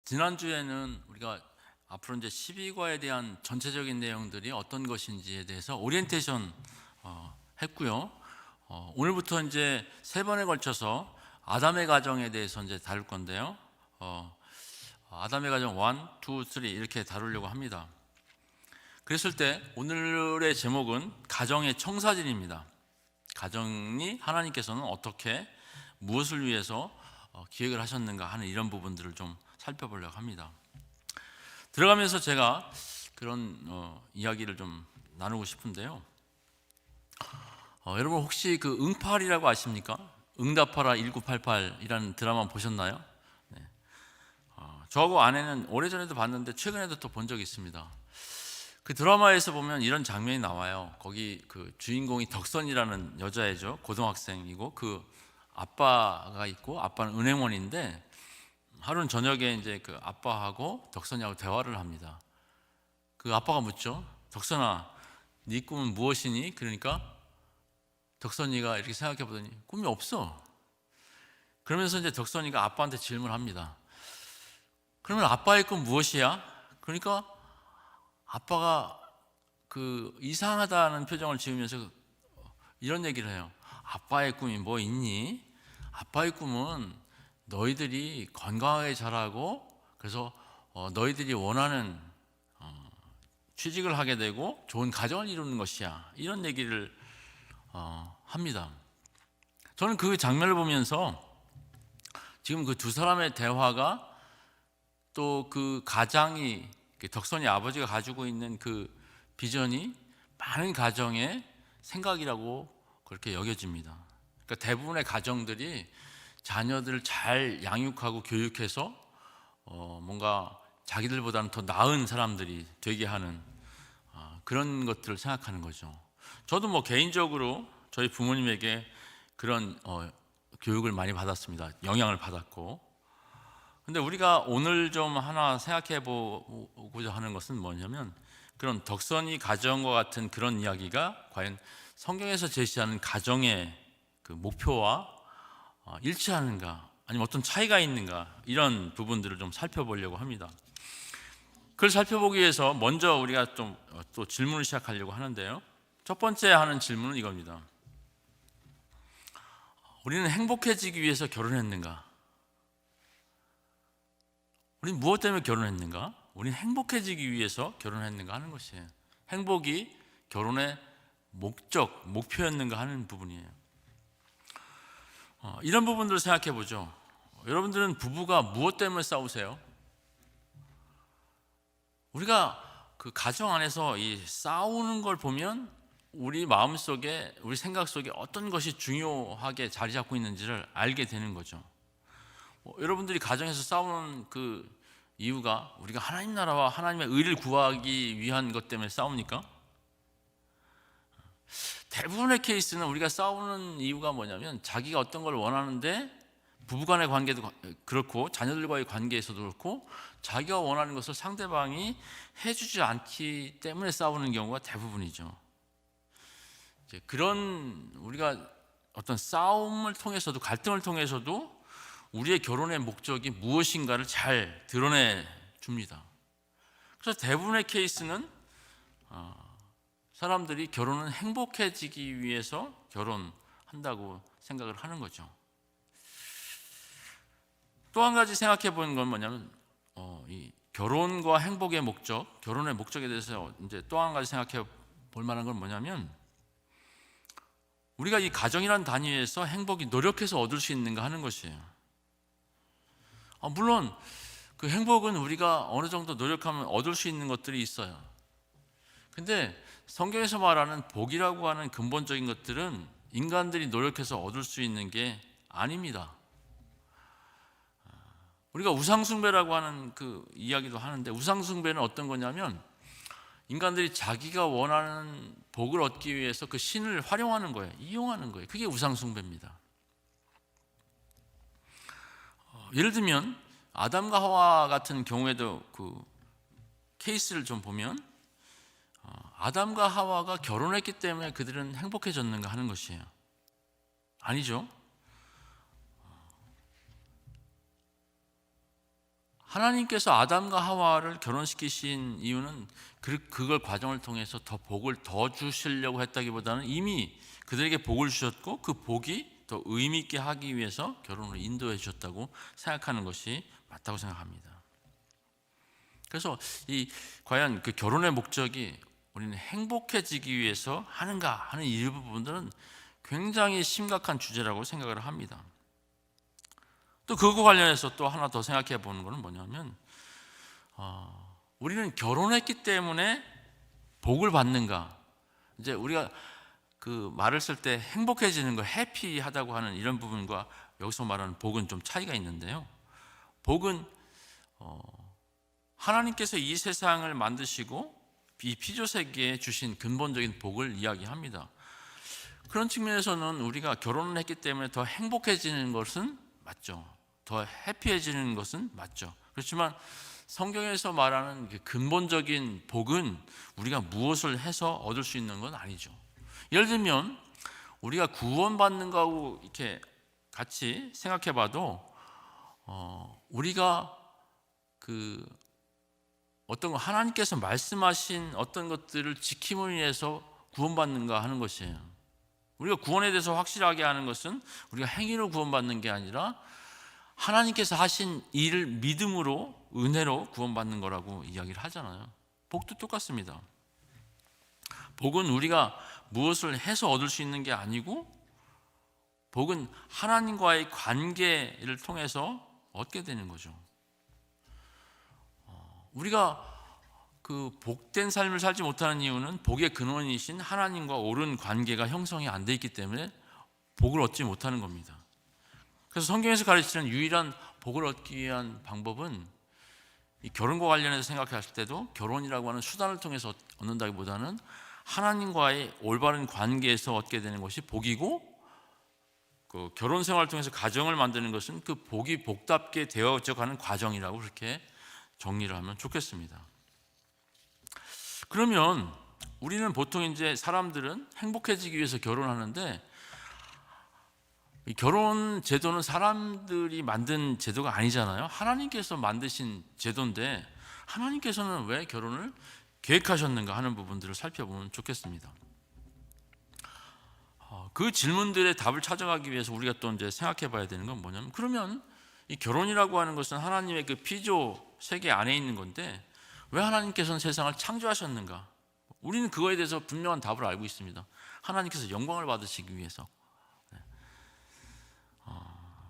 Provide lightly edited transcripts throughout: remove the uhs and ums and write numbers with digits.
지난주에는 우리가 앞으로 이제 12과에 대한 전체적인 내용들이 어떤 것인지에 대해서 오리엔테이션 했고요. 오늘부터 이제 세 번에 걸쳐서 아담의 가정에 대해서 이제 다룰 건데요. 아담의 가정 1, 2, 3 이렇게 다루려고 합니다. 그랬을 때 오늘의 제목은 가정의 청사진입니다. 가정이 하나님께서는 어떻게 무엇을 위해서 기획을 하셨는가 하는 이런 부분들을 좀 살펴보려고 합니다. 들어가면서 제가 그런 이야기를 좀 나누고 싶은데요. 여러분 혹시 그 응팔이라고 아십니까? 응답하라 1988이라는 드라마 보셨나요? 네. 저하고 아내는 오래전에도 봤는데 최근에도 또 본 적이 있습니다. 그 드라마에서 보면 이런 장면이 나와요. 거기 그 주인공이 덕선이라는 여자애죠. 고등학생이고 그 아빠가 있고 아빠는 은행원인데 하루는 저녁에 이제 그 아빠하고 덕선이하고 대화를 합니다. 그 아빠가 묻죠. 덕선아, 네 꿈은 무엇이니? 그러니까 덕선이가 이렇게 생각해 보더니 꿈이 없어. 그러면서 이제 덕선이가 아빠한테 질문합니다. 그러면 아빠의 꿈 무엇이야? 그러니까 아빠가 그 이상하다는 표정을 지으면서 이런 얘기를 해요. 아빠의 꿈이 뭐 있니? 아빠의 꿈은 너희들이 건강하게 자라고 그래서 너희들이 원하는 취직을 하게 되고 좋은 가정을 이루는 것이야. 이런 얘기를 합니다. 저는 그 장면을 보면서 지금 그 두 사람의 대화가 또 그 가장이 덕선이 아버지가 가지고 있는 그 비전이 많은 가정의 생각이라고 그렇게 여겨집니다. 그러니까 대부분의 가정들이 자녀들을 잘 양육하고 교육해서 뭔가 자기들보다는 더 나은 사람들이 되게 하는 그런 것들을 생각하는 거죠. 저도 뭐 개인적으로 저희 부모님에게 그런 교육을 많이 받았습니다. 영향을 받았고. 근데 우리가 오늘 좀 하나 생각해 보고자 하는 것은 뭐냐면 그런 덕선이 가정과 같은 그런 이야기가 과연 성경에서 제시하는 가정의 그 목표와 일치하는가 아니면 어떤 차이가 있는가 이런 부분들을 좀 살펴보려고 합니다. 그걸 살펴보기 위해서 먼저 우리가 좀 또 질문을 시작하려고 하는데요. 첫 번째 하는 질문은 이겁니다. 우리는 행복해지기 위해서 결혼했는가? 우리는 무엇 때문에 결혼했는가? 우리는 행복해지기 위해서 결혼했는가 하는 것이에요. 행복이 결혼의 목적, 목표였는가 하는 부분이에요. 이런 부분들을 생각해 보죠. 여러분들은 부부가 무엇 때문에 싸우세요? 우리가 그 가정 안에서 이 싸우는 걸 보면 우리 마음 속에, 우리 생각 속에 어떤 것이 중요하게 자리 잡고 있는지를 알게 되는 거죠. 여러분들이 가정에서 싸우는 그 이유가 우리가 하나님 나라와 하나님의 의를 구하기 위한 것 때문에 싸웁니까? 대부분의 케이스는 우리가 싸우는 이유가 뭐냐면 자기가 어떤 걸 원하는데 부부간의 관계도 그렇고 자녀들과의 관계에서도 그렇고 자기가 원하는 것을 상대방이 해주지 않기 때문에 싸우는 경우가 대부분이죠. 이제 그런 우리가 어떤 싸움을 통해서도 갈등을 통해서도 우리의 결혼의 목적이 무엇인가를 잘 드러내 줍니다. 그래서 대부분의 케이스는 사람들이 결혼은 행복해지기 위해서 결혼한다고 생각을 하는 거죠. 또 한 가지 생각해 보는 건 뭐냐면 이 결혼과 행복의 목적, 결혼의 목적에 대해서 이제 또 한 가지 생각해 볼 만한 건 뭐냐면 우리가 이 가정이라는 단위에서 행복이 노력해서 얻을 수 있는가 하는 것이에요. 물론 그 행복은 우리가 어느 정도 노력하면 얻을 수 있는 것들이 있어요. 근데 성경에서 말하는 복이라고 하는 근본적인 것들은 인간들이 노력해서 얻을 수 있는 게 아닙니다. 우리가 우상숭배라고 하는 그 이야기도 하는데 우상숭배는 어떤 거냐면 인간들이 자기가 원하는 복을 얻기 위해서 그 신을 활용하는 거예요. 이용하는 거예요. 그게 우상숭배입니다. 예를 들면 아담과 하와 같은 경우에도 그 케이스를 좀 보면 아담과 하와가 결혼했기 때문에 그들은 행복해졌는가 하는 것이에요. 아니죠. 하나님께서 아담과 하와를 결혼시키신 이유는 그걸 과정을 통해서 더 복을 더 주시려고 했다기보다는 이미 그들에게 복을 주셨고 그 복이 더 의미 있게 하기 위해서 결혼을 인도해 주셨다고 생각하는 것이 맞다고 생각합니다. 그래서 과연 그 결혼의 목적이 우리는 행복해지기 위해서 하는가 하는 일부 부분들은 굉장히 심각한 주제라고 생각을 합니다. 또 그거 관련해서 또 하나 더 생각해 보는 것은 뭐냐면 우리는 결혼했기 때문에 복을 받는가, 이제 우리가 그 말을 쓸 때 행복해지는 거, 해피하다고 하는 이런 부분과 여기서 말하는 복은 좀 차이가 있는데요. 복은 하나님께서 이 세상을 만드시고 이 피조 세계에 주신 근본적인 복을 이야기합니다. 그런 측면에서는 우리가 결혼을 했기 때문에 더 행복해지는 것은 맞죠. 더 해피해지는 것은 맞죠. 그렇지만 성경에서 말하는 근본적인 복은 우리가 무엇을 해서 얻을 수 있는 건 아니죠. 예를 들면 우리가 구원받는 거하고 이렇게 같이 생각해 봐도 우리가 그 어떤 거 하나님께서 말씀하신 어떤 것들을 지킴으로 인해서 구원받는가 하는 것이에요. 우리가 구원에 대해서 확실하게 하는 것은 우리가 행위로 구원받는 게 아니라 하나님께서 하신 일을 믿음으로, 은혜로 구원받는 거라고 이야기를 하잖아요. 복도 똑같습니다. 복은 우리가 무엇을 해서 얻을 수 있는 게 아니고 복은 하나님과의 관계를 통해서 얻게 되는 거죠. 우리가 그 복된 삶을 살지 못하는 이유는 복의 근원이신 하나님과 옳은 관계가 형성이 안 돼 있기 때문에 복을 얻지 못하는 겁니다. 그래서 성경에서 가르치는 유일한 복을 얻기 위한 방법은 이 결혼과 관련해서 생각했을 때도 결혼이라고 하는 수단을 통해서 얻는다기보다는 하나님과의 올바른 관계에서 얻게 되는 것이 복이고, 그 결혼 생활을 통해서 가정을 만드는 것은 그 복이 복답게 되어져 가는 과정이라고 그렇게 정리를 하면 좋겠습니다. 그러면 우리는 보통 이제 사람들은 행복해지기 위해서 결혼하는데, 이 결혼 제도는 사람들이 만든 제도가 아니잖아요. 하나님께서 만드신 제도인데 하나님께서는 왜 결혼을 계획하셨는가 하는 부분들을 살펴보면 좋겠습니다. 그 질문들의 답을 찾아가기 위해서 우리가 또 이제 생각해 봐야 되는 건 뭐냐면, 그러면 이 결혼이라고 하는 것은 하나님의 그 피조 세계 안에 있는 건데 왜 하나님께서는 세상을 창조하셨는가? 우리는 그거에 대해서 분명한 답을 알고 있습니다. 하나님께서 영광을 받으시기 위해서.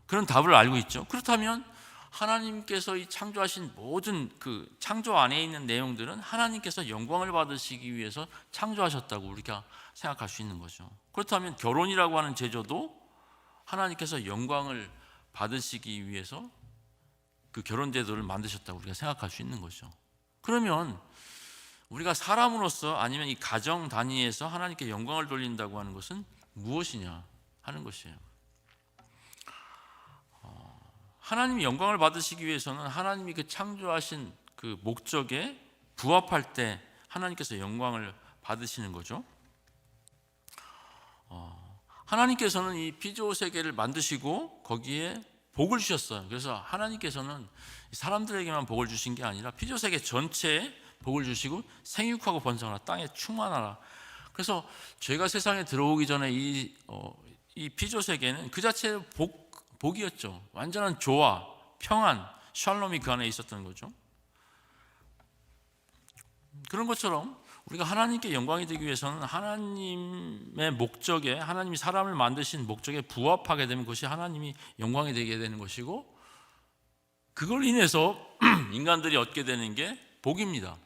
그런 답을 알고 있죠. 그렇다면 하나님께서 이 창조하신 모든 그 창조 안에 있는 내용들은 하나님께서 영광을 받으시기 위해서 창조하셨다고 우리가 생각할 수 있는 거죠. 그렇다면 결혼이라고 하는 제도도 하나님께서 영광을 받으시기 위해서 그 결혼 제도를 만드셨다고 우리가 생각할 수 있는 거죠. 그러면 우리가 사람으로서 아니면 이 가정 단위에서 하나님께 영광을 돌린다고 하는 것은 무엇이냐 하는 것이에요. 하나님이 영광을 받으시기 위해서는 하나님이 그 창조하신 그 목적에 부합할 때 하나님께서 영광을 받으시는 거죠. 하나님께서는 이 피조 세계를 만드시고 거기에 복을 주셨어요. 그래서 하나님께서는 사람들에게만 복을 주신 게 아니라 피조 세계 전체에 복을 주시고 생육하고 번성하라, 땅에 충만하라. 그래서 죄가 세상에 들어오기 전에 이 피조 세계는 그 자체로 복이었죠. 완전한 조화, 평안, 샬롬이 그 안에 있었던 거죠. 그런 것처럼 우리가 하나님께 영광이 되기 위해서는 하나님의 목적에, 하나님이 사람을 만드신 목적에 부합하게 되면 그것이 하나님이 영광이 되게 되는 것이고, 그걸 인해서 인간들이 얻게 되는 게 복입니다.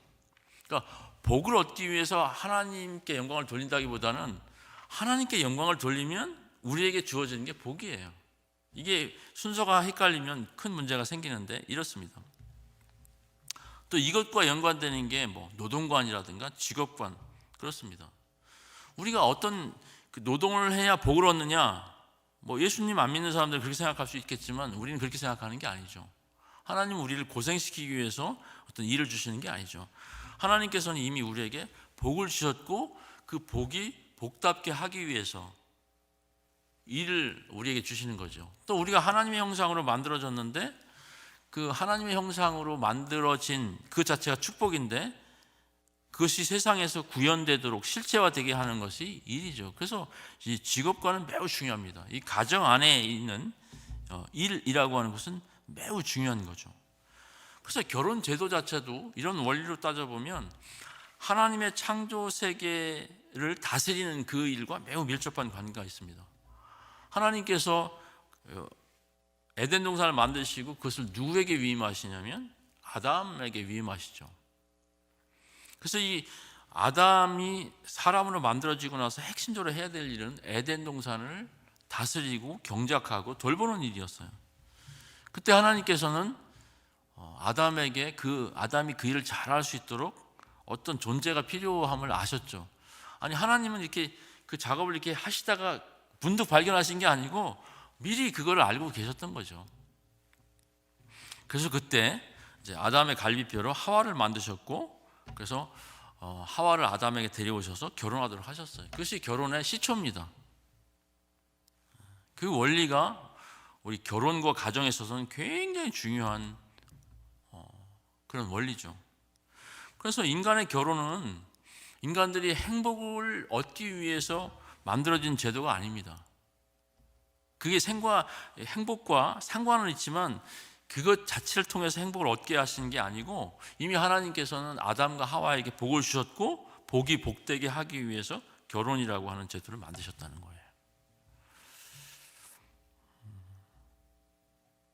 그러니까 복을 얻기 위해서 하나님께 영광을 돌린다기보다는 하나님께 영광을 돌리면 우리에게 주어지는 게 복이에요. 이게 순서가 헷갈리면 큰 문제가 생기는데 이렇습니다. 또 이것과 연관되는 게 뭐 노동관이라든가 직업관, 그렇습니다. 우리가 어떤 노동을 해야 복을 얻느냐, 뭐 예수님 안 믿는 사람들은 그렇게 생각할 수 있겠지만 우리는 그렇게 생각하는 게 아니죠. 하나님은 우리를 고생시키기 위해서 어떤 일을 주시는 게 아니죠. 하나님께서는 이미 우리에게 복을 주셨고 그 복이 복답게 하기 위해서 일을 우리에게 주시는 거죠. 또 우리가 하나님의 형상으로 만들어졌는데 그 하나님의 형상으로 만들어진 그 자체가 축복인데 그것이 세상에서 구현되도록 실체화되게 하는 것이 일이죠. 그래서 이 직업과는 매우 중요합니다. 이 가정 안에 있는 일이라고 하는 것은 매우 중요한 거죠. 그래서 결혼 제도 자체도 이런 원리로 따져보면 하나님의 창조 세계를 다스리는 그 일과 매우 밀접한 관계가 있습니다. 하나님께서 에덴 동산을 만드시고 그것을 누구에게 위임하시냐면 아담에게 위임하시죠. 그래서 이 아담이 사람으로 만들어지고 나서 핵심적으로 해야 될 일은 에덴 동산을 다스리고 경작하고 돌보는 일이었어요. 그때 하나님께서는 아담에게 아담이 그 일을 잘할 수 있도록 어떤 존재가 필요함을 아셨죠. 아니, 하나님은 이렇게 그 작업을 이렇게 하시다가 문득 발견하신 게 아니고 미리 그걸 알고 계셨던 거죠. 그래서 그때 이제 아담의 갈비뼈로 하와를 만드셨고, 그래서 하와를 아담에게 데려오셔서 결혼하도록 하셨어요. 그것이 결혼의 시초입니다. 그 원리가 우리 결혼과 가정에 있어서는 굉장히 중요한 그런 원리죠. 그래서 인간의 결혼은 인간들이 행복을 얻기 위해서 만들어진 제도가 아닙니다. 그게 행복과 상관은 있지만 그것 자체를 통해서 행복을 얻게 하시는 게 아니고 이미 하나님께서는 아담과 하와에게 복을 주셨고 복이 복되게 하기 위해서 결혼이라고 하는 제도를 만드셨다는 거예요.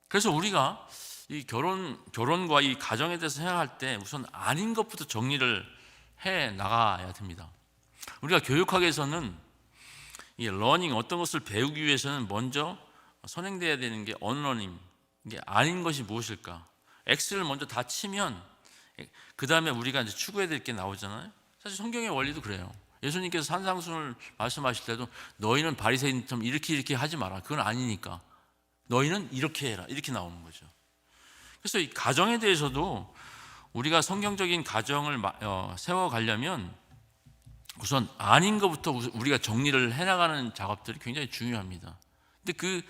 그래서 우리가 이 결혼과 이 가정에 대해서 생각할 때 우선 아닌 것부터 정리를 해 나가야 됩니다. 우리가 교육학에서는 이 러닝, 어떤 것을 배우기 위해서는 먼저 선행돼야 되는 게 언러닝, 이게 아닌 것이 무엇일까? X를 먼저 다 치면 그 다음에 우리가 이제 추구해야 될 게 나오잖아요. 사실 성경의 원리도 그래요. 예수님께서 산상수훈을 말씀하실 때도 너희는 바리새인처럼 이렇게 하지 마라. 그건 아니니까. 너희는 이렇게 해라. 이렇게 나오는 거죠. 그래서 이 가정에 대해서도 우리가 성경적인 가정을 세워가려면 우선 아닌 것부터 우리가 정리를 해나가는 작업들이 굉장히 중요합니다. 근데 그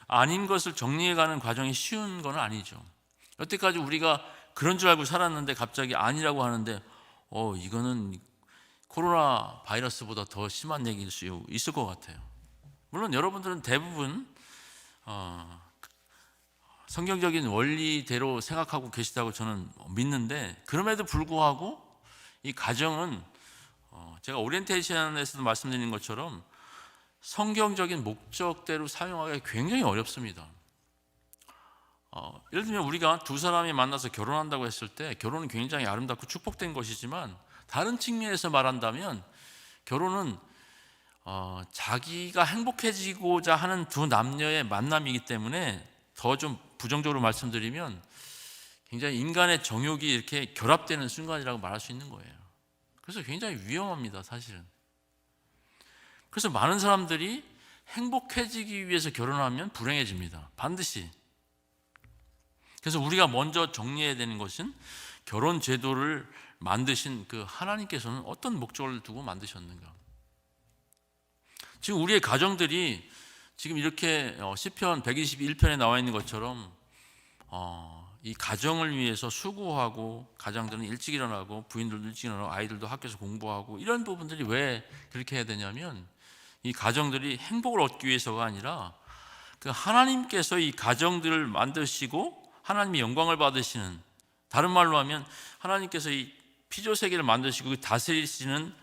아닌 것을 정리해가는 과정이 쉬운 건 아니죠. 여태까지 우리가 그런 줄 알고 살았는데 갑자기 아니라고 하는데 이거는 코로나 바이러스보다 더 심한 얘기일 수 있을 것 같아요. 물론 여러분들은 대부분 성경적인 원리대로 생각하고 계시다고 저는 믿는데, 그럼에도 불구하고 이 가정은 제가 오리엔테이션에서도 말씀드린 것처럼 성경적인 목적대로 사용하기가 굉장히 어렵습니다. 예를 들면 우리가 두 사람이 만나서 결혼한다고 했을 때 결혼은 굉장히 아름답고 축복된 것이지만 다른 측면에서 말한다면 결혼은 자기가 행복해지고자 하는 두 남녀의 만남이기 때문에 더 좀 부정적으로 말씀드리면 굉장히 인간의 정욕이 이렇게 결합되는 순간이라고 말할 수 있는 거예요. 그래서 굉장히 위험합니다, 사실은. 그래서 많은 사람들이 행복해지기 위해서 결혼하면 불행해집니다, 반드시. 그래서 우리가 먼저 정리해야 되는 것은 결혼 제도를 만드신 그 하나님께서는 어떤 목적을 두고 만드셨는가. 지금 우리의 가정들이 지금 이렇게 시편 121편에 나와 있는 것처럼 이 가정을 위해서 수고하고, 가장들은 일찍 일어나고 부인들도 일찍 일어나고 아이들도 학교에서 공부하고, 이런 부분들이 왜 그렇게 해야 되냐면 이 가정들이 행복을 얻기 위해서가 아니라 그 하나님께서 이 가정들을 만드시고 하나님의 영광을 받으시는, 다른 말로 하면 하나님께서 이 피조 세계를 만드시고 다스리시는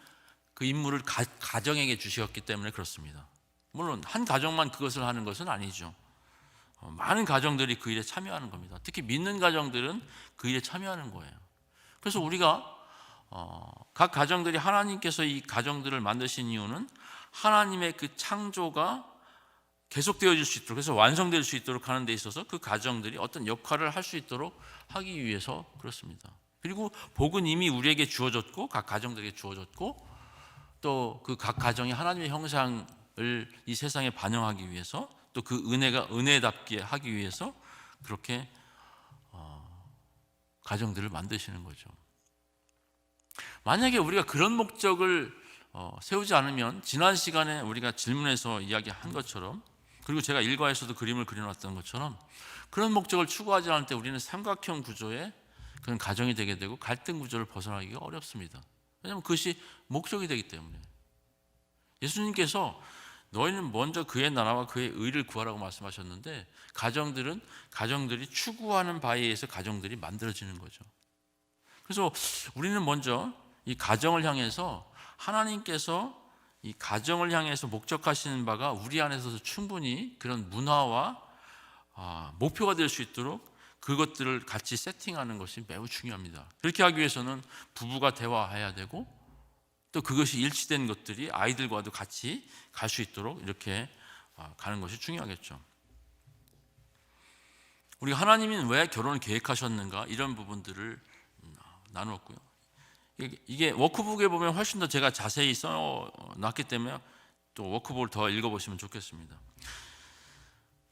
그 임무를 가정에게 주셨기 때문에 그렇습니다. 물론 한 가정만 그것을 하는 것은 아니죠. 많은 가정들이 그 일에 참여하는 겁니다. 특히 믿는 가정들은 그 일에 참여하는 거예요. 그래서 우리가 각 가정들이 하나님께서 이 가정들을 만드신 이유는 하나님의 그 창조가 계속되어질 수 있도록, 그래서 완성될 수 있도록 하는 데 있어서 그 가정들이 어떤 역할을 할 수 있도록 하기 위해서 그렇습니다. 그리고 복은 이미 우리에게 주어졌고 각 가정들에게 주어졌고, 또 그 각 가정이 하나님의 형상을 이 세상에 반영하기 위해서, 또 그 은혜가 은혜답게 하기 위해서 그렇게 가정들을 만드시는 거죠. 만약에 우리가 그런 목적을 세우지 않으면, 지난 시간에 우리가 질문에서 이야기한 것처럼 그리고 제가 일과에서도 그림을 그려놨던 것처럼 그런 목적을 추구하지 않을 때 우리는 삼각형 구조의 그런 가정이 되게 되고 갈등 구조를 벗어나기가 어렵습니다. 왜냐하면 그것이 목적이 되기 때문에. 예수님께서 너희는 먼저 그의 나라와 그의 의를 구하라고 말씀하셨는데, 가정들이 추구하는 바에 의해서 가정들이 만들어지는 거죠. 그래서 우리는 먼저 이 가정을 향해서, 하나님께서 이 가정을 향해서 목적하시는 바가 우리 안에서 충분히 그런 문화와 목표가 될 수 있도록 그것들을 같이 세팅하는 것이 매우 중요합니다. 그렇게 하기 위해서는 부부가 대화해야 되고, 또 그것이 일치된 것들이 아이들과도 같이 갈 수 있도록 이렇게 가는 것이 중요하겠죠. 우리가 하나님이 왜 결혼을 계획하셨는가, 이런 부분들을 나누었고요. 이게 워크북에 보면 훨씬 더 제가 자세히 써놨기 때문에 또 워크북을 더 읽어보시면 좋겠습니다.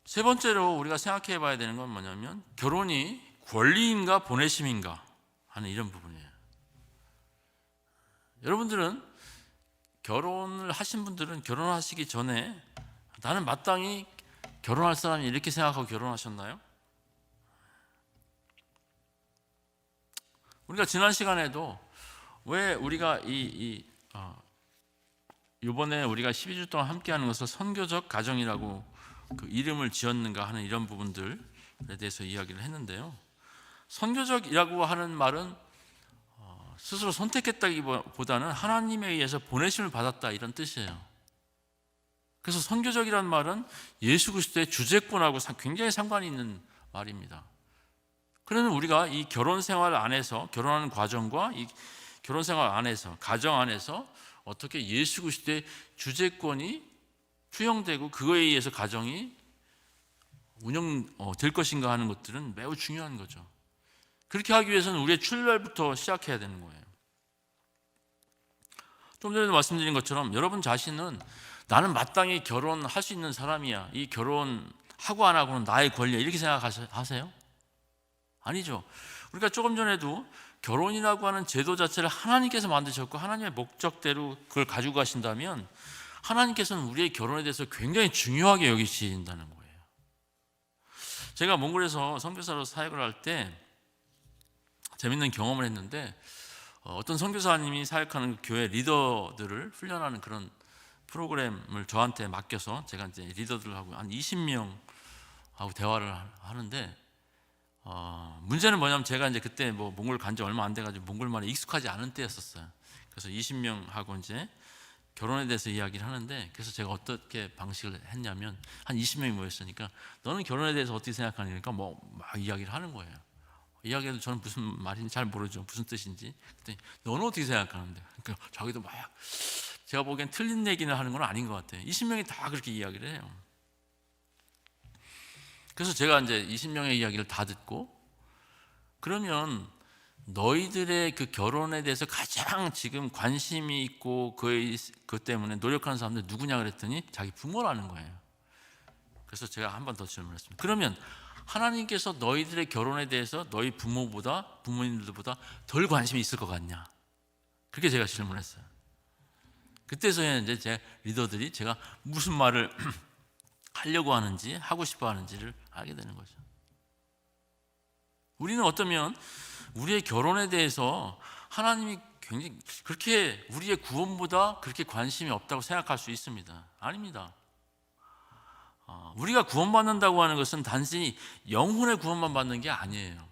세 번째로 우리가 생각해 봐야 되는 건 뭐냐면, 결혼이 권리인가 보내심인가 하는 이런 부분이에요. 여러분들은, 결혼을 하신 분들은 결혼하시기 전에 나는 마땅히 결혼할 사람이 이렇게 생각하고 결혼하셨나요? 우리가 지난 시간에도 왜 우리가 이번에 우리가 12주 동안 함께하는 것을 선교적 가정이라고 그 이름을 지었는가 하는 이런 부분들에 대해서 이야기를 했는데요. 선교적이라고 하는 말은 스스로 선택했다기보다는 하나님에 의해서 보내심을 받았다, 이런 뜻이에요. 그래서 선교적이라는 말은 예수 그리스도의 주재권하고 굉장히 상관이 있는 말입니다. 그러면 우리가 이 결혼 생활 안에서, 결혼하는 과정과 이 결혼 생활 안에서, 가정 안에서 어떻게 예수 그리스도의 주재권이 투영되고 그거에 의해서 가정이 운영될 것인가 하는 것들은 매우 중요한 거죠. 그렇게 하기 위해서는 우리의 출발부터 시작해야 되는 거예요. 좀 전에도 말씀드린 것처럼 여러분 자신은 나는 마땅히 결혼할 수 있는 사람이야, 이 결혼하고 안 하고는 나의 권리야, 이렇게 생각하세요? 아니죠. 우리가 조금 전에도 결혼이라고 하는 제도 자체를 하나님께서 만드셨고 하나님의 목적대로 그걸 가지고 가신다면, 하나님께서는 우리의 결혼에 대해서 굉장히 중요하게 여기신다는 거예요. 제가 몽골에서 선교사로 사역을 할 때 재밌는 경험을 했는데, 어떤 선교사님이 사역하는 교회 리더들을 훈련하는 그런 프로그램을 저한테 맡겨서 제가 이제 리더들하고 한 20명하고 대화를 하는데, 문제는 뭐냐면 제가 이제 그때 몽골 간 지 얼마 안 돼가지고 몽골말에 익숙하지 않은 때였었어요. 그래서 20명하고 이제 결혼에 대해서 이야기를 하는데, 그래서 제가 어떻게 방식을 했냐면, 한 20명이 모였으니까 너는 결혼에 대해서 어떻게 생각하니까 막 이야기를 하는 거예요. 이야기해도 저는 무슨 말인지 잘 모르죠. 무슨 뜻인지. 그랬더니 너는 어떻게 생각하는데? 그러니까 자기도 막, 제가 보기엔 틀린 얘기를 하는 건 아닌 것 같아요. 20명이 다 그렇게 이야기를 해요. 그래서 제가 이제 20명의 이야기를 다 듣고, 그러면 너희들의 그 결혼에 대해서 가장 지금 관심이 있고 그 때문에 노력하는 사람들 누구냐 그랬더니 자기 부모라는 거예요. 그래서 제가 한 번 더 질문했습니다. 그러면 하나님께서 너희들의 결혼에 대해서 너희 부모님들보다 덜 관심이 있을 것 같냐? 그렇게 제가 질문했어요. 그때서야 이제 제 리더들이 제가 무슨 말을 하려고 하는지, 하고 싶어 하는지를 알게 되는 거죠. 우리는 어쩌면 우리의 결혼에 대해서 하나님이 굉장히 그렇게 우리의 구원보다 그렇게 관심이 없다고 생각할 수 있습니다. 아닙니다. 우리가 구원받는다고 하는 것은 단순히 영혼의 구원만 받는 게 아니에요.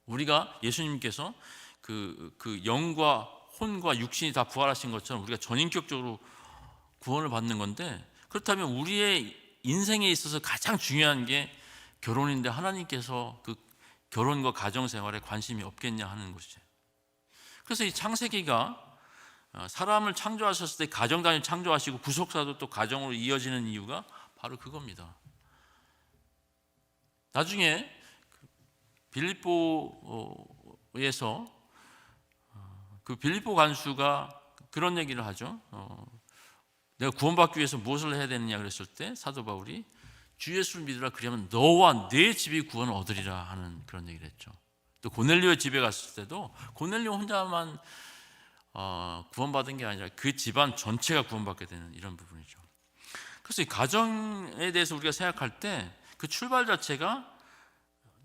우리가 예수님께서 그 영과 혼과 육신이 다 부활하신 것처럼 우리가 전인격적으로 구원을 받는 건데, 그렇다면 우리의 인생에 있어서 가장 중요한 게 결혼인데 하나님께서 그 결혼과 가정생활에 관심이 없겠냐 하는 것이죠. 그래서 이 창세기가 사람을 창조하셨을 때 가정단위 창조하시고 구속사도 또 가정으로 이어지는 이유가 바로 그겁니다. 나중에 빌립보에서 그 빌립보 간수가 그런 얘기를 하죠. 내가 구원받기 위해서 무엇을 해야 되느냐 그랬을 때 사도 바울이 주 예수를 믿으라, 그러면 너와 네 집이 구원을 얻으리라 하는 그런 얘기를 했죠. 또 고넬료의 집에 갔을 때도 고넬료 혼자만 구원받은 게 아니라 그 집안 전체가 구원받게 되는 이런 부분이죠. 그래서 이 가정에 대해서 우리가 생각할 때 그 출발 자체가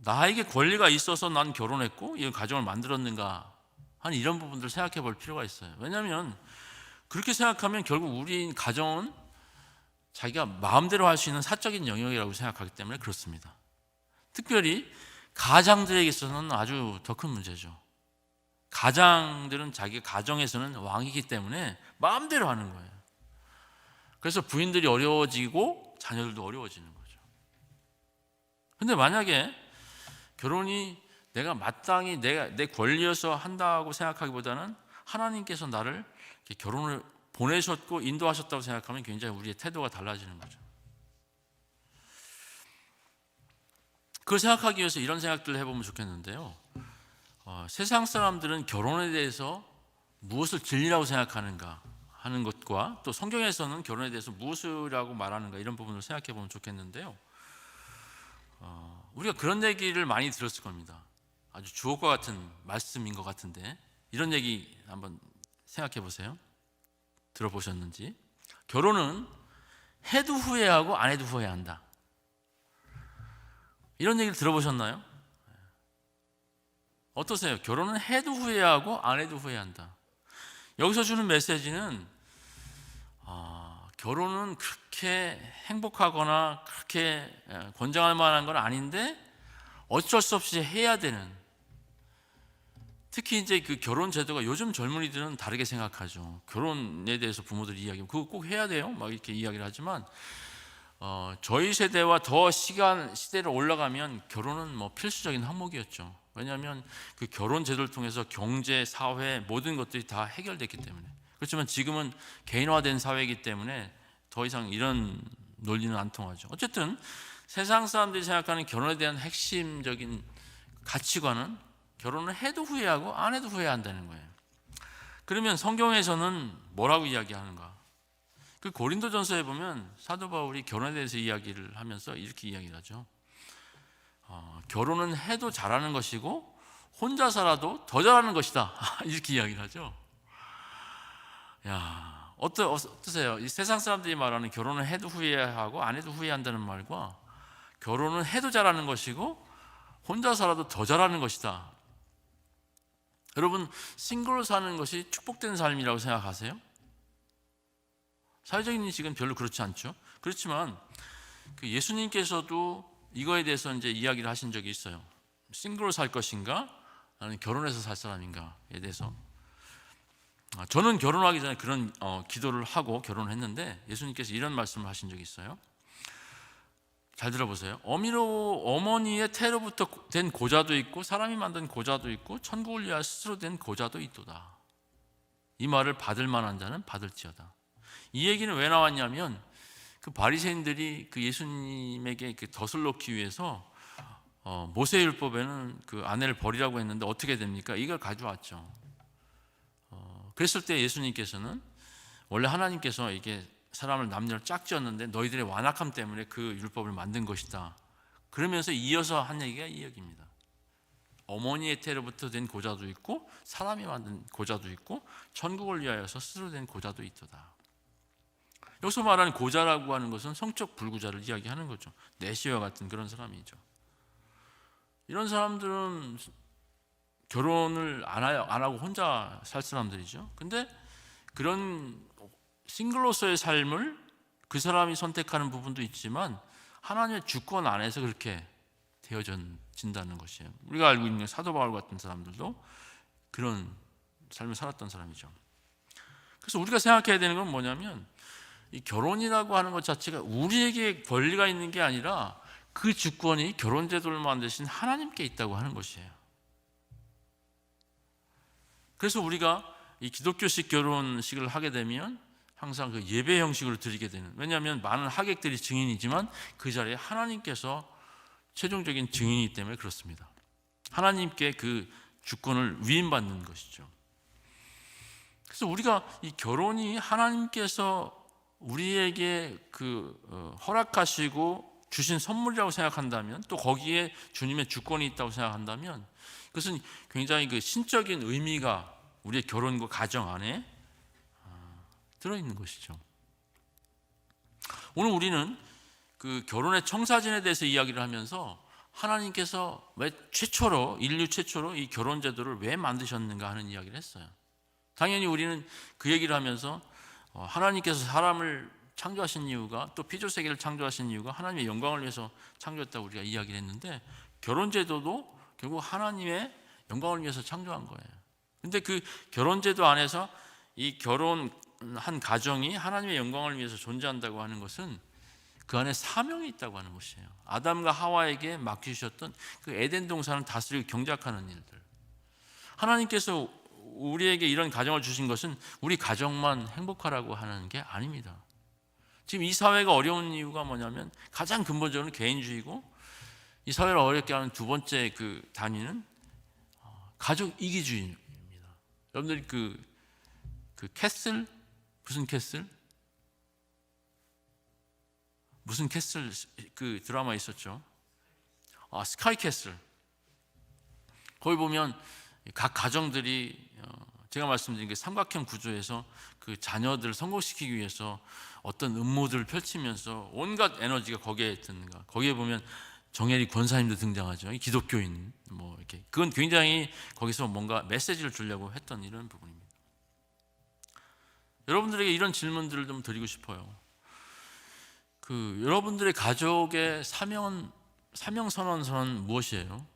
나에게 권리가 있어서 난 결혼했고 이 가정을 만들었는가 하는 이런 부분들을 생각해 볼 필요가 있어요. 왜냐하면 그렇게 생각하면 결국 우리 가정은 자기가 마음대로 할 수 있는 사적인 영역이라고 생각하기 때문에 그렇습니다. 특별히 가장들에게 있어서는 아주 더 큰 문제죠. 가장들은 자기 가정에서는 왕이기 때문에 마음대로 하는 거예요. 그래서 부인들이 어려워지고 자녀들도 어려워지는 거죠. 근데 만약에 결혼이 내가 마땅히 내 권리여서 한다고 생각하기보다는 하나님께서 나를 결혼을 보내셨고 인도하셨다고 생각하면 굉장히 우리의 태도가 달라지는 거죠. 그걸 생각하기 위해서 이런 생각들을 해보면 좋겠는데요. 세상 사람들은 결혼에 대해서 무엇을 진리라고 생각하는가 하는 것과 또 성경에서는 결혼에 대해서 무엇이라고 말하는가 이런 부분을 생각해 보면 좋겠는데요. 우리가 그런 얘기를 많이 들었을 겁니다. 아주 주옥과 같은 말씀인 것 같은데 이런 얘기 한번 생각해 보세요. 들어보셨는지. 결혼은 해도 후회하고 안 해도 후회한다. 이런 얘기를 들어보셨나요? 어떠세요? 결혼은 해도 후회하고 안 해도 후회한다. 여기서 주는 메시지는 결혼은 그렇게 행복하거나 그렇게 권장할 만한 건 아닌데 어쩔 수 없이 해야 되는, 특히 이제 그 결혼 제도가 요즘 젊은이들은 다르게 생각하죠. 결혼에 대해서 부모들이 이야기하면 그거 꼭 해야 돼요? 막 이렇게 이야기를 하지만 저희 세대와 더 시대를 올라가면 결혼은 뭐 필수적인 항목이었죠. 왜냐하면 그 결혼 제도를 통해서 경제, 사회 모든 것들이 다 해결됐기 때문에. 그렇지만 지금은 개인화된 사회이기 때문에 더 이상 이런 논리는 안 통하죠. 어쨌든 세상 사람들이 생각하는 결혼에 대한 핵심적인 가치관은 결혼을 해도 후회하고 안 해도 후회한다는 거예요. 그러면 성경에서는 뭐라고 이야기하는가? 그 고린도전서에 보면 사도 바울이 결혼에 대해서 이야기를 하면서 이렇게 이야기를 하죠. 결혼은 해도 잘하는 것이고 혼자 살아도 더 잘하는 것이다. 이렇게 이야기를 하죠. 야, 어떠세요? 이 세상 사람들이 말하는 결혼은 해도 후회하고 안 해도 후회한다는 말과 결혼은 해도 잘하는 것이고 혼자 살아도 더 잘하는 것이다. 여러분, 싱글로 사는 것이 축복된 삶이라고 생각하세요? 사회적인 인식은 별로 그렇지 않죠. 그렇지만 그 예수님께서도 이거에 대해서 이제 이야기를 하신 적이 있어요. 싱글로 살 것인가, 아니면 결혼해서 살 사람인가에 대해서. 저는 결혼하기 전에 그런 기도를 하고 결혼을 했는데 예수님께서 이런 말씀을 하신 적이 있어요. 잘 들어보세요. 어머니의 태로부터 된 고자도 있고 사람이 만든 고자도 있고 천국을 위하여 스스로 된 고자도 있도다. 이 말을 받을 만한 자는 받을지어다. 이 얘기는 왜 나왔냐면 그 바리새인들이 그 예수님에게 그 덫을 놓기 위해서 모세율법에는 그 아내를 버리라고 했는데 어떻게 됩니까? 이걸 가져왔죠. 그랬을 때 예수님께서는 원래 하나님께서 이게 사람을 남녀를 짝지었는데 너희들의 완악함 때문에 그 율법을 만든 것이다. 그러면서 이어서 한 얘기가 이 얘기입니다. 어머니의 태로부터 된 고자도 있고 사람이 만든 고자도 있고 천국을 위하여서 스스로 된 고자도 있도다. 여기서 말하는 고자라고 하는 것은 성적 불구자를 이야기하는 거죠. 내시와 같은 그런 사람이죠. 이런 사람들은 결혼을 안 하고 혼자 살 사람들이죠. 근데 그런 싱글로서의 삶을 그 사람이 선택하는 부분도 있지만 하나님의 주권 안에서 그렇게 되어진다는 것이에요. 우리가 알고 있는 사도 바울 같은 사람들도 그런 삶을 살았던 사람이죠. 그래서 우리가 생각해야 되는 건 뭐냐면 이 결혼이라고 하는 것 자체가 우리에게 권리가 있는 게 아니라 그 주권이 결혼 제도를 만드신 하나님께 있다고 하는 것이에요. 그래서 우리가 이 기독교식 결혼식을 하게 되면 항상 그 예배 형식으로 드리게 되는, 왜냐하면 많은 하객들이 증인이지만 그 자리에 하나님께서 최종적인 증인이기 때문에 그렇습니다. 하나님께 그 주권을 위임받는 것이죠. 그래서 우리가 이 결혼이 하나님께서 우리에게 허락하시고 주신 선물이라고 생각한다면, 또 거기에 주님의 주권이 있다고 생각한다면 그것은 굉장히 그 신적인 의미가 우리의 결혼과 가정 안에 들어있는 것이죠. 오늘 우리는 그 결혼의 청사진에 대해서 이야기를 하면서 하나님께서 왜 인류 최초로 이 결혼 제도를 왜 만드셨는가 하는 이야기를 했어요. 당연히 우리는 그 얘기를 하면서 하나님께서 사람을 창조하신 이유가, 또 피조 세계를 창조하신 이유가 하나님의 영광을 위해서 창조했다고 우리가 이야기를 했는데, 결혼 제도도 결국 하나님의 영광을 위해서 창조한 거예요. 근데 그 결혼 제도 안에서 이 결혼한 가정이 하나님의 영광을 위해서 존재한다고 하는 것은 그 안에 사명이 있다고 하는 것이에요. 아담과 하와에게 맡기셨던 그 에덴 동산을 다스리고 경작하는 일들. 하나님께서 우리에게 이런 가정을 주신 것은 우리 가정만 행복하라고 하는 게 아닙니다. 지금 이 사회가 어려운 이유가 뭐냐면 가장 근본적으로 개인주의고, 이 사회를 어렵게 하는 두 번째 그 단위는 가족 이기주의입니다. 여러분들이 그 캐슬, 무슨 캐슬 그 드라마 있었죠. 스카이 캐슬. 거기 보면 각 가정들이 제가 말씀드린 그 삼각형 구조에서 그 자녀들을 성공시키기 위해서 어떤 음모들을 펼치면서 온갖 에너지가 거기에 드는가. 거기에 보면 정혜리 권사님도 등장하죠. 기독교인 뭐 이렇게. 그건 굉장히 거기서 뭔가 메시지를 주려고 했던 이런 부분입니다. 여러분들에게 이런 질문들을 좀 드리고 싶어요. 여러분들의 가족의 사명선언서는 무엇이에요?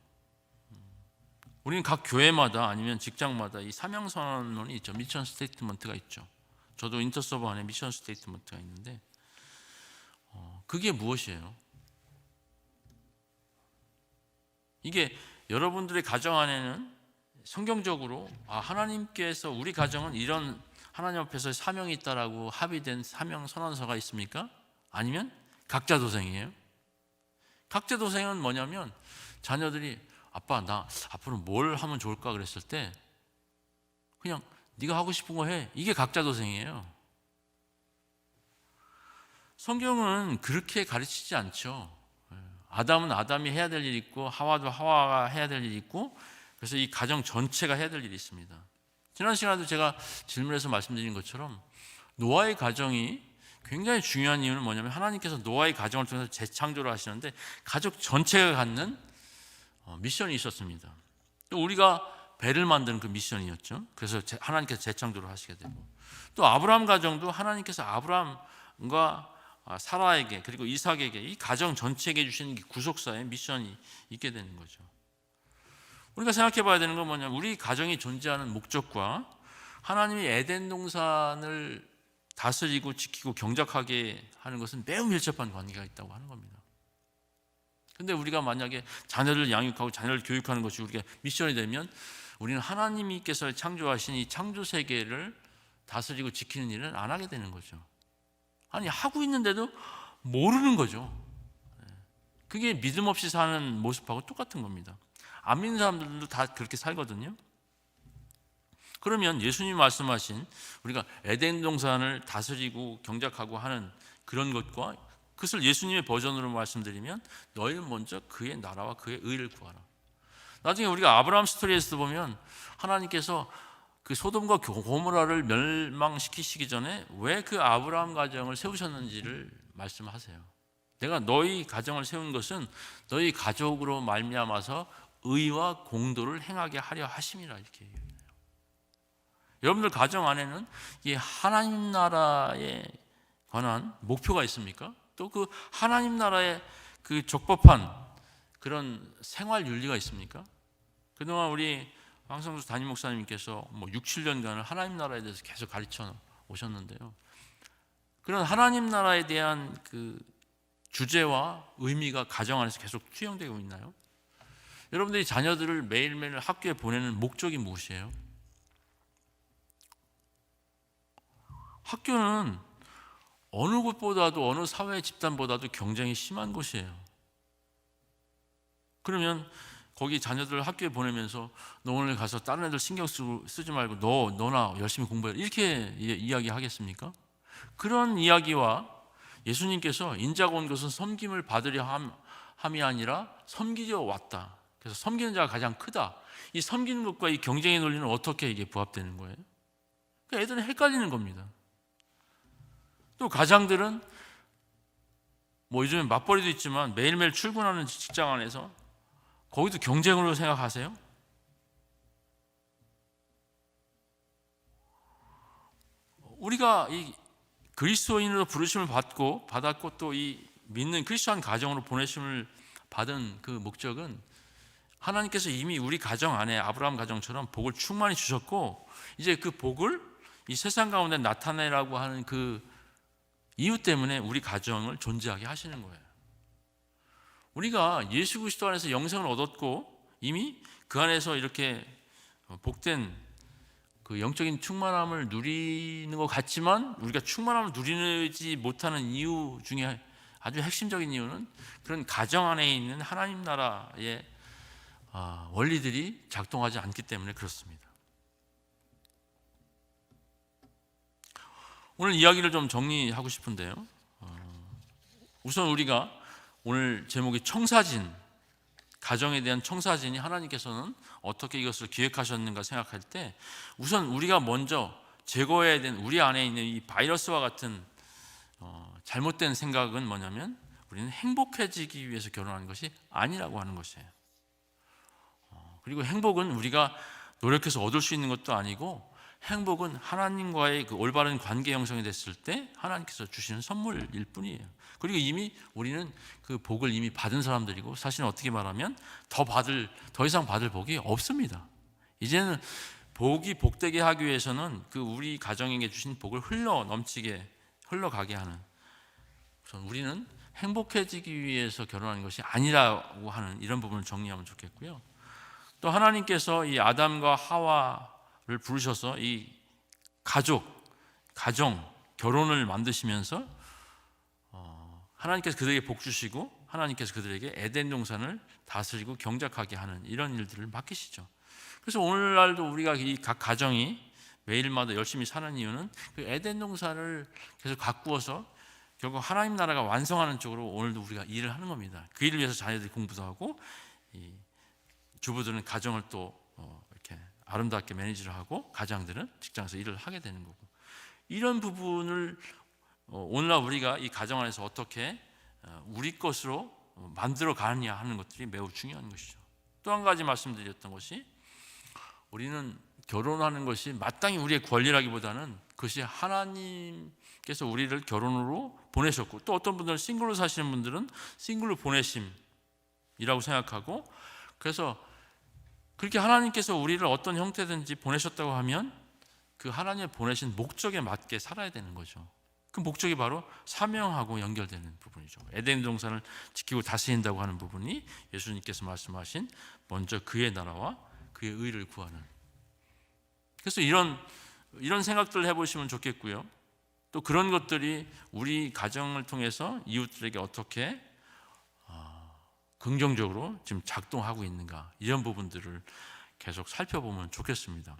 우리는 각 교회마다 아니면 직장마다 이 사명선언이 있죠. 미션 스테이트먼트가 있죠. 저도 인터서버 안에 미션 스테이트먼트가 있는데 그게 무엇이에요? 이게 여러분들의 가정 안에는 성경적으로 하나님께서 우리 가정은 이런 하나님 앞에서 사명이 있다라고 합의된 사명선언서가 있습니까? 아니면 각자 도생이에요? 각자 도생은 뭐냐면 자녀들이 아빠 나 앞으로 뭘 하면 좋을까 그랬을 때 그냥 네가 하고 싶은 거 해. 이게 각자 도생이에요. 성경은 그렇게 가르치지 않죠. 아담은 아담이 해야 될 일이 있고 하와도 하와가 해야 될 일이 있고, 그래서 이 가정 전체가 해야 될 일이 있습니다. 지난 시간에도 제가 질문에서 말씀드린 것처럼 노아의 가정이 굉장히 중요한 이유는 뭐냐면 하나님께서 노아의 가정을 통해서 재창조를 하시는데 가족 전체가 갖는 미션이 있었습니다. 또 우리가 배를 만드는 그 미션이었죠. 그래서 하나님께서 재창조를 하시게 되고, 또 아브라함 가정도 하나님께서 아브라함과 사라에게 그리고 이삭에게 이 가정 전체에게 주신 구속사의 미션이 있게 되는 거죠. 우리가 생각해 봐야 되는 건 뭐냐면 우리 가정이 존재하는 목적과 하나님이 에덴 동산을 다스리고 지키고 경작하게 하는 것은 매우 밀접한 관계가 있다고 하는 겁니다. 그런데 우리가 만약에 자녀를 양육하고 자녀를 교육하는 것이 우리가 미션이 되면 우리는 하나님께서 창조하신 이 창조 세계를 다스리고 지키는 일은 안 하게 되는 거죠. 아니 하고 있는데도 모르는 거죠. 그게 믿음 없이 사는 모습하고 똑같은 겁니다. 안 믿는 사람들도 다 그렇게 살거든요. 그러면 예수님이 말씀하신 우리가 에덴 동산을 다스리고 경작하고 하는 그런 것과 그것을 예수님의 버전으로 말씀드리면 너희는 먼저 그의 나라와 그의 의를 구하라. 나중에 우리가 아브라함 스토리에서 보면 하나님께서 그 소돔과 고모라를 멸망시키시기 전에 왜 그 아브라함 가정을 세우셨는지를 말씀하세요. 내가 너희 가정을 세운 것은 너희 가족으로 말미암아서 의와 공도를 행하게 하려 하심이라 이렇게 얘기해요. 여러분들 가정 안에는 이 하나님 나라에 관한 목표가 있습니까? 또 그 하나님 나라의 그 적법한 그런 생활 윤리가 있습니까? 그동안 우리 황성수 담임 목사님께서 6, 7년간을 하나님 나라에 대해서 계속 가르쳐 오셨는데요. 그런 하나님 나라에 대한 그 주제와 의미가 가정 안에서 계속 투영되고 있나요? 여러분들이 자녀들을 매일매일 학교에 보내는 목적이 무엇이에요? 학교는 어느 곳보다도 어느 사회 집단보다도 경쟁이 심한 곳이에요. 그러면 거기 자녀들을 학교에 보내면서 너 오늘 가서 다른 애들 신경 쓰지 말고 너나 열심히 공부해 이렇게 이야기하겠습니까? 그런 이야기와 예수님께서 인자가 온 것은 섬김을 받으려 함이 아니라 섬기려 왔다. 그래서 섬기는 자가 가장 크다. 이 섬기는 것과 이 경쟁의 논리는 어떻게 이게 부합되는 거예요? 그러니까 애들은 헷갈리는 겁니다. 또 가장들은 뭐 요즘에 맞벌이도 있지만 매일매일 출근하는 직장 안에서 거기도 경쟁으로 생각하세요? 우리가 이 그리스도인으로 부르심을 받았고 또 이 믿는 크리스천 가정으로 보내심을 받은 그 목적은 하나님께서 이미 우리 가정 안에 아브라함 가정처럼 복을 충만히 주셨고, 이제 그 복을 이 세상 가운데 나타내라고 하는 그 이유 때문에 우리 가정을 존재하게 하시는 거예요. 우리가 예수 그리스도 안에서 영생을 얻었고 이미 그 안에서 이렇게 복된 그 영적인 충만함을 누리는 것 같지만, 우리가 충만함을 누리지 못하는 이유 중에 아주 핵심적인 이유는 그런 가정 안에 있는 하나님 나라의 원리들이 작동하지 않기 때문에 그렇습니다. 오늘 이야기를 좀 정리하고 싶은데요, 우선 우리가 오늘 제목이 청사진, 가정에 대한 청사진이 하나님께서는 어떻게 이것을 기획하셨는가 생각할 때, 우선 우리가 먼저 제거해야 되는 우리 안에 있는 이 바이러스와 같은 잘못된 생각은 뭐냐면, 우리는 행복해지기 위해서 결혼하는 것이 아니라고 하는 것이에요. 그리고 행복은 우리가 노력해서 얻을 수 있는 것도 아니고, 행복은 하나님과의 그 올바른 관계 형성이 됐을 때 하나님께서 주시는 선물일 뿐이에요. 그리고 이미 우리는 그 복을 이미 받은 사람들이고, 사실은 어떻게 말하면 더 이상 받을 복이 없습니다. 이제는 복이 복되게 하기 위해서는 그 우리 가정에게 주신 복을 흘러가게 하는, 우리는 행복해지기 위해서 결혼하는 것이 아니라고 하는 이런 부분을 정리하면 좋겠고요. 또 하나님께서 이 아담과 하와를 부르셔서 이 가정, 결혼을 만드시면서 하나님께서 그들에게 복 주시고, 하나님께서 그들에게 에덴 동산을 다스리고 경작하게 하는 이런 일들을 맡기시죠. 그래서 오늘날도 우리가 이 각 가정이 매일마다 열심히 사는 이유는 그 에덴 동산을 계속 가꾸어서 결국 하나님 나라가 완성하는 쪽으로 오늘도 우리가 일을 하는 겁니다. 그 일을 위해서 자녀들이 공부도 하고, 이 주부들은 가정을 또 이렇게 아름답게 매니지를 하고, 가장들은 직장에서 일을 하게 되는 거고, 이런 부분을 오늘날 우리가 이 가정 안에서 어떻게 우리 것으로 만들어 가느냐 하는 것들이 매우 중요한 것이죠. 또 한 가지 말씀드렸던 것이, 우리는 결혼하는 것이 마땅히 우리의 권리라기보다는 그것이 하나님께서 우리를 결혼으로 보내셨고, 또 어떤 분들은 싱글로 사시는 분들은 싱글로 보내심이라고 생각하고, 그래서 그렇게 하나님께서 우리를 어떤 형태든지 보내셨다고 하면 그 하나님의 보내신 목적에 맞게 살아야 되는 거죠. 그 목적이 바로 사명하고 연결되는 부분이죠. 에덴 동산을 지키고 다스린다고 하는 부분이 예수님께서 말씀하신 먼저 그의 나라와 그의 의를 구하는. 그래서 이런 생각들을 해보시면 좋겠고요. 또 그런 것들이 우리 가정을 통해서 이웃들에게 어떻게 긍정적으로 지금 작동하고 있는가, 이런 부분들을 계속 살펴보면 좋겠습니다.